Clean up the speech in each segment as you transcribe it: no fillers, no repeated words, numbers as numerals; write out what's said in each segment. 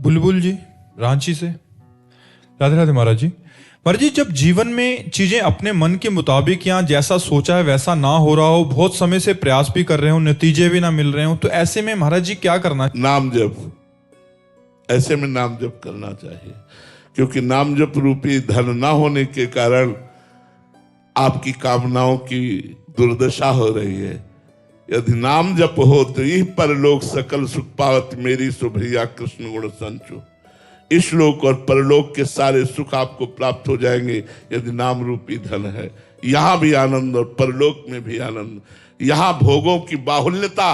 बुलबुल जी रांची से। राधे राधे महाराज जी। महाराज जी, जब जीवन में चीजें अपने मन के मुताबिक या जैसा सोचा है वैसा ना हो रहा हो, बहुत समय से प्रयास भी कर रहे हो, नतीजे भी ना मिल रहे हो, तो ऐसे में महाराज जी क्या करना? नाम जप, ऐसे में नाम जप करना चाहिए, क्योंकि नाम जप रूपी धन ना होने के कारण आपकी कामनाओं की दुर्दशा हो रही है। यदि नाम जप हो तो यह परलोक सकल सुख पावत मेरी सुभैया कृष्ण गुण संचु। इस लोक और परलोक के सारे सुख आपको प्राप्त हो जाएंगे यदि नाम रूपी धन है। यहां भी आनंद और परलोक में भी आनंद, यहां भोगों की बाहुल्यता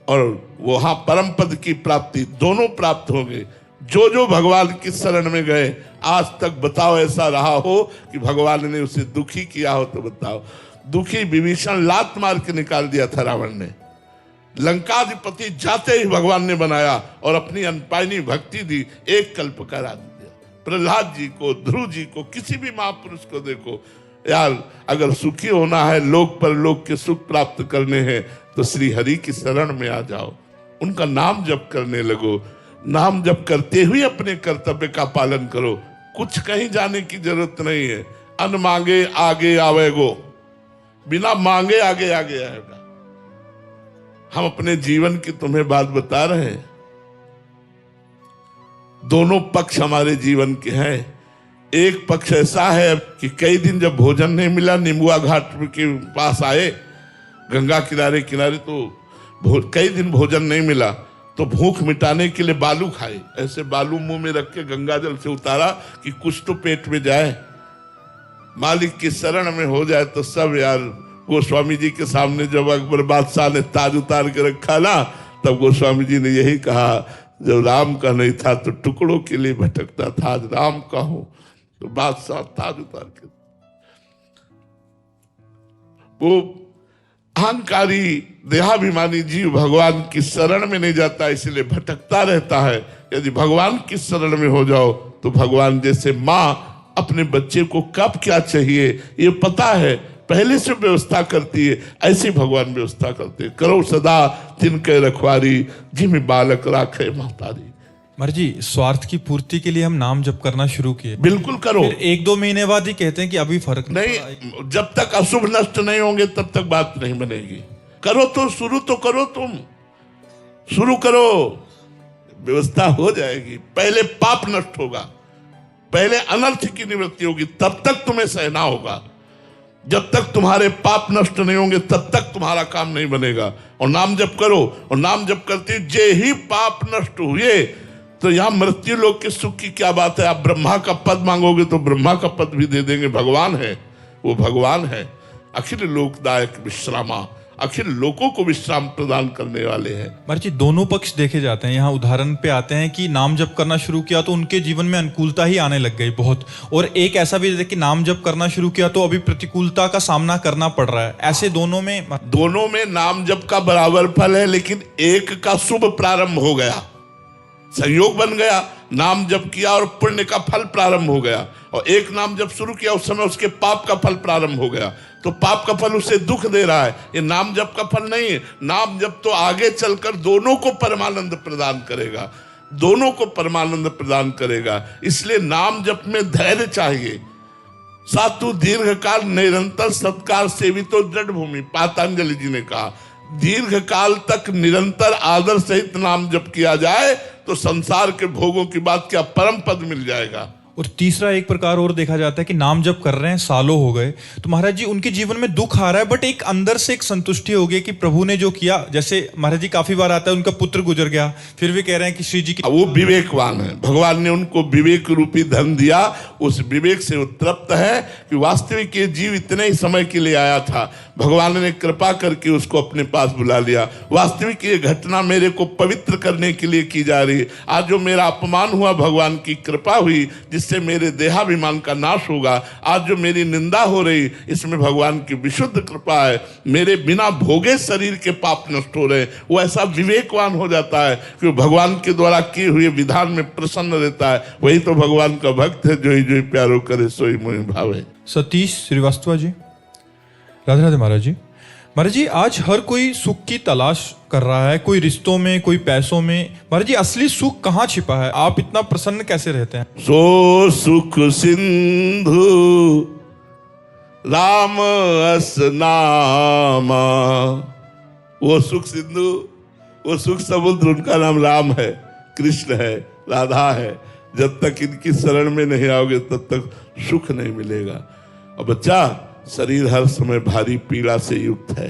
और वहां परम पद की प्राप्ति दोनों प्राप्त होंगे। जो जो भगवान की शरण में गए आज तक बताओ ऐसा रहा हो कि भगवान ने उसे दुखी किया हो तो बताओ। दुखी विभीषण लात मार के निकाल दिया था रावण ने, लंकाधिपति जाते ही भगवान ने बनाया और अपनी अनपायनी भक्ति दी, एक कल्प करा दिया। प्रहलाद जी को, ध्रुव जी को, किसी भी महापुरुष को देखो यार, अगर सुखी होना है, लोक परलोक के सुख प्राप्त करने हैं तो श्री हरि की शरण में आ जाओ, उनका नाम जप करने लगो। नाम जप करते हुए अपने कर्तव्य का पालन करो, कुछ कहीं जाने की जरूरत नहीं है। अन मांगे आगे आवेगो, बिना मांगे आगे आगे आएगा। हम अपने जीवन की तुम्हें बात बता रहे हैं, दोनों पक्ष हमारे जीवन के हैं। एक पक्ष ऐसा है कि कई दिन जब भोजन नहीं मिला, निमुआ घाट के पास आए, गंगा किनारे किनारे, तो कई दिन भोजन नहीं मिला तो भूख मिटाने के लिए बालू खाए। ऐसे बालू मुंह में रख के गंगा जल से उतारा कि कुछ तो पेट में जाए, मालिक की शरण में हो जाए तो सब। यार गोस्वामी जी के सामने जब अकबर बादशाह ने ताज उतार के रखा ना, तब गोस्वामी जी ने यही कहा, जब राम का नहीं था तो टुकड़ों के लिए भटकता था, आज राम का हो तो बादशाह ताज उतार के। वो अहंकारी देहाभिमानी जीव भगवान की शरण में नहीं जाता, इसलिए भटकता रहता है। यदि भगवान की शरण में हो जाओ तो भगवान जैसे माँ अपने बच्चे को कब क्या चाहिए ये पता है, पहले से व्यवस्था करती है, ऐसी भगवान व्यवस्था करते हैं। करो सदा तिनके रखवारी, जिम बालक राखे महतारी। महाराज जी, स्वार्थ की पूर्ति के लिए हम नाम जप करना शुरू किए, बिल्कुल करो। फिर 1-2 महीने बाद ही कहते हैं कि अभी फर्क नहीं, जब तक अशुभ नष्ट नहीं होंगे तब तक बात नहीं बनेगी। करो तो शुरू तो करो, तुम शुरू करो, व्यवस्था हो जाएगी। पहले पाप नष्ट होगा, पहले अनर्थ की निवृत्ति होगी, तब तक तुम्हें सहना होगा। जब तक तुम्हारे पाप नष्ट नहीं होंगे तब तक तुम्हारा काम नहीं बनेगा। और नाम जप करो, और नाम जप करते जे ही पाप नष्ट हुए तो यहां मृत्यु लोक के सुख की क्या बात है। आप ब्रह्मा का पद मांगोगे तो ब्रह्मा का पद भी दे देंगे। भगवान है, वो भगवान है, अखिल लोकदायक विश्रामा, अखिल लोकों को विश्राम प्रदान करने वाले हैं। महाराज जी, दोनों पक्ष देखे जाते हैं। यहाँ उदाहरण पे आते हैं कि नाम जप करना शुरू किया तो उनके जीवन में अनुकूलता ही आने लग गई बहुत, और एक ऐसा भी है कि नाम जप करना शुरू किया तो अभी प्रतिकूलता का सामना करना पड़ रहा है। ऐसे दोनों में नाम जप का बराबर फल है, लेकिन एक का शुभ प्रारंभ हो गया, संयोग बन गया, नाम जप किया और पुण्य का फल प्रारंभ हो गया, और एक नाम जप शुरू किया उस समय उसके पाप का फल प्रारंभ हो गया, तो पाप का फल उसे दुख दे रहा है। ये नाम जप का फल नहीं है। नाम जप तो आगे चलकर दोनों को परमानंद प्रदान करेगा, दोनों को परमानंद प्रदान करेगा। इसलिए नाम जप में धैर्य चाहिए। सातु दीर्घ काल निरंतर सत्कार सेवितो दृढ़ भूमि, पातंजलि जी ने कहा, दीर्घ काल तक निरंतर आदर सहित नाम जप किया जाए तो संसार के भोगों की बात क्या, परम पद मिल जाएगा। और तीसरा एक प्रकार और देखा जाता है कि नाम जप कर रहे हैं, सालों हो गए, तो महाराज जी उनके जीवन में दुख आ रहा है, बट एक अंदर से एक संतुष्टि हो गई कि प्रभु ने जो किया। जैसे महाराज जी काफी बार आता है उनका पुत्र गुजर गया, फिर भी कह रहे हैं कि श्री जी की, वो विवेकवान है, भगवान ने उनको विवेक रूपी धन दिया, उस विवेक से वो तृप्त है कि वास्तविक ये जीव इतने ही समय के लिए आया था, भगवान ने कृपा करके उसको अपने पास बुला लिया। वास्तविक ये घटना मेरे को पवित्र करने के लिए की जा रही है। आज जो मेरा अपमान हुआ, भगवान की कृपा हुई जिससे मेरे देहाभिमान का नाश होगा। आज जो मेरी निंदा हो रही, इसमें भगवान की विशुद्ध कृपा है। मेरे बिना भोगे शरीर के पाप नष्ट हो रहे हैं। वो ऐसा विवेकवान हो जाता है कि भगवान के द्वारा किए हुए विधान में प्रसन्न रहता है। वही तो भगवान का भक्त है, जो ही प्यारो करे सोई मोहि भावे। सतीश श्रीवास्तव जी, राधे राधे महाराज जी। महाराज जी आज हर कोई सुख की तलाश कर रहा है, कोई रिश्तों में, कोई पैसों में। महाराज जी असली सुख कहाँ छिपा है? आप इतना प्रसन्न कैसे रहते हैं? सो सुख सिंधु राम अस नामा। वो सुख सिंधु, वो सुख समुद्र, उनका नाम राम है, कृष्ण है, राधा है। जब तक इनकी शरण में नहीं आओगे तब तक सुख नहीं मिलेगा। और बच्चा, शरीर हर समय भारी पीड़ा से युक्त है,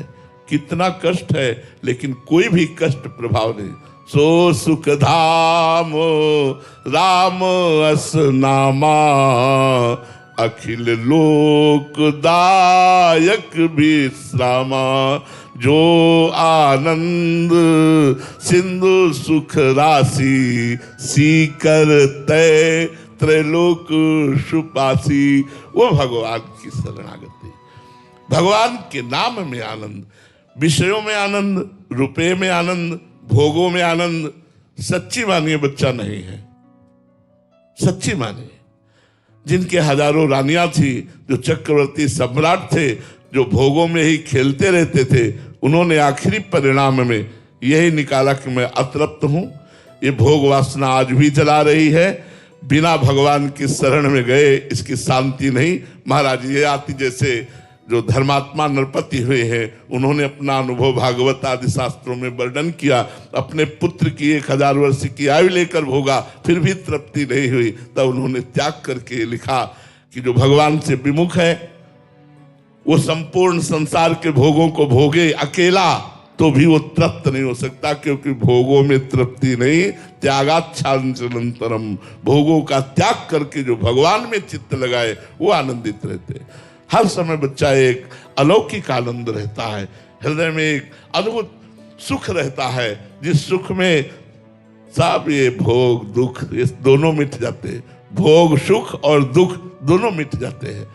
कितना कष्ट है, लेकिन कोई भी कष्ट प्रभाव नहीं। सो सुख धाम राम अस नामा, अखिल लोक दायक विश्रामा। जो आनंद सिंधु सुख राशि, सीकर तय त्रैलोक सुपासी। वो भगवान की शरणागति, भगवान के नाम में आनंद, विषयों में आनंद, रुपये में आनंद, भोगों में आनंद। सच्ची मानिए बच्चा नहीं है, सच्ची मानिए। जिनके हजारों रानियां थी, जो चक्रवर्ती सम्राट थे, जो भोगों में ही खेलते रहते थे, उन्होंने आखिरी परिणाम में यही निकाला कि मैं अतृप्त हूं। ये भोग वासना आज भी जला रही है। बिना भगवान की शरण में गए इसकी शांति नहीं। महाराज ये आती जैसे जो धर्मात्मा नरपति हुए हैं, उन्होंने अपना अनुभव भागवत आदि शास्त्रों में वर्णन किया। अपने पुत्र की 1000 वर्ष की आयु लेकर भोगा, फिर भी तृप्ति नहीं हुई। तब उन्होंने त्याग करके लिखा कि जो भगवान से विमुख है वो संपूर्ण संसार के भोगों को भोगे अकेला, तो भी वो तृप्त नहीं हो सकता, क्योंकि भोगों में तृप्ति नहीं, त्यागाच्छादनंतरम। भोगों का त्याग करके जो भगवान में चित्त लगाए वो आनंदित रहते। हर समय बच्चा एक अलौकिक आनंद रहता है, हृदय में एक अद्भुत सुख रहता है, जिस सुख में सब ये भोग दुख ये दोनों मिट जाते हैं। भोग सुख और दुख दोनों मिट जाते हैं।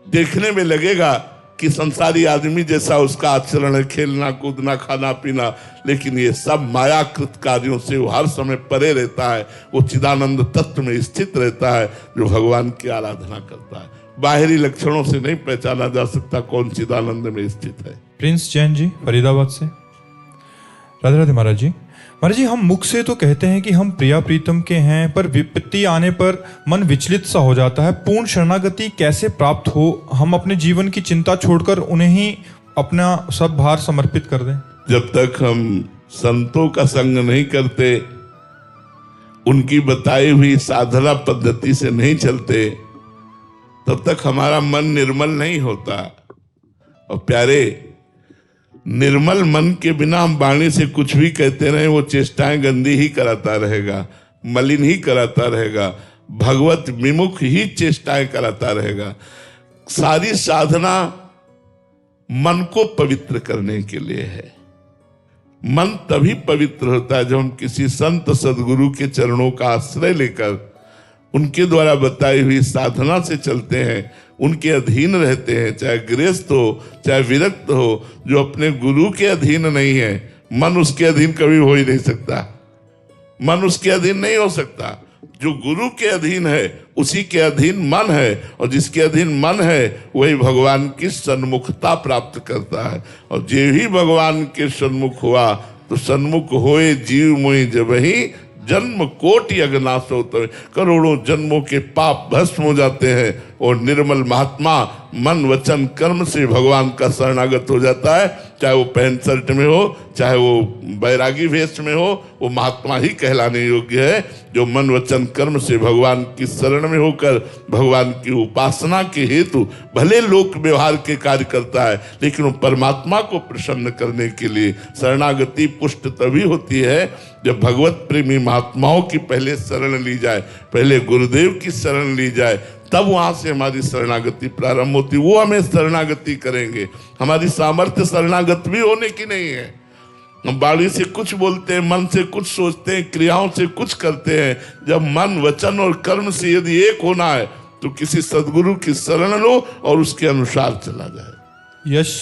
देखने में लगेगा कि संसारी आदमी जैसा उसका आचरण है, खेलना कूदना खाना पीना, लेकिन ये सब मायाकृत कार्यों से वो हर समय परे रहता है। वो चिदानंद तत्व में स्थित रहता है, जो भगवान की आराधना करता है। बाहरी लक्षणों से नहीं पहचाना जा सकता कौन चिदानंद में स्थित है। प्रिंस जैन जी फरीदाबाद से। राधे राधे महाराज जी। महाराज जी हम मुख से तो कहते हैं कि हम प्रिया प्रीतम के हैं, पर विपत्ति आने पर मन विचलित सा हो जाता है। पूर्ण शरणागति कैसे प्राप्त हो? हम अपने जीवन की चिंता छोड़कर उन्हें ही अपना सब भार समर्पित कर दें। जब तक हम संतों का संग नहीं करते, उनकी बताई हुई साधना पद्धति से नहीं चलते, तब तक हमारा मन निर्मल नहीं होता। और प्यारे, निर्मल मन के बिना हम वाणी से कुछ भी कहते रहे, वो चेष्टाएं गंदी ही कराता रहेगा, मलिन ही कराता रहेगा, भगवत विमुख ही चेष्टाएं कराता रहेगा। सारी साधना मन को पवित्र करने के लिए है। मन तभी पवित्र होता है जब हम किसी संत सदगुरु के चरणों का आश्रय लेकर उनके द्वारा बताई हुई साधना से चलते हैं, उनके अधीन रहते हैं। चाहे गृहस्थ हो, चाहे विरक्त हो, जो अपने गुरु के अधीन नहीं है, मन उसके अधीन कभी हो ही नहीं सकता। मन उसके अधीन नहीं हो सकता। जो गुरु के अधीन है उसी के अधीन मन है, और जिसके अधीन मन है वही भगवान की सन्मुखता प्राप्त करता है। और जे ही भगवान के सन्मुख हुआ तो सन्मुख होए जीव मोहि जबहि, जन्म कोटि अगनाश होते हैं। करोड़ों जन्मों के पाप भस्म हो जाते हैं, और निर्मल महात्मा मन वचन कर्म से भगवान का शरणागत हो जाता है। चाहे वो पैंट शर्ट में हो, चाहे वो बैरागी वेश में हो, वो महात्मा ही कहलाने योग्य है, जो मन वचन कर्म से भगवान की शरण में होकर भगवान की उपासना के हेतु भले लोक व्यवहार के कार्य करता है, लेकिन वो परमात्मा को प्रसन्न करने के लिए शरणागति पुष्ट तभी होती है जब भगवत प्रेमी महात्माओं की पहले शरण ली जाए, पहले गुरुदेव की शरण ली जाए, तब वहां से हमारी शरणागति प्रारंभ होती। वो हमें शरणागति करेंगे। हमारी सामर्थ्य शरणागत भी होने की नहीं है। हम वाणी से कुछ बोलते हैं, मन से कुछ सोचते हैं, क्रियाओं से कुछ करते हैं। जब मन वचन और कर्म से यदि एक होना है तो किसी सदगुरु की शरण लो और उसके अनुसार चला जाए। यश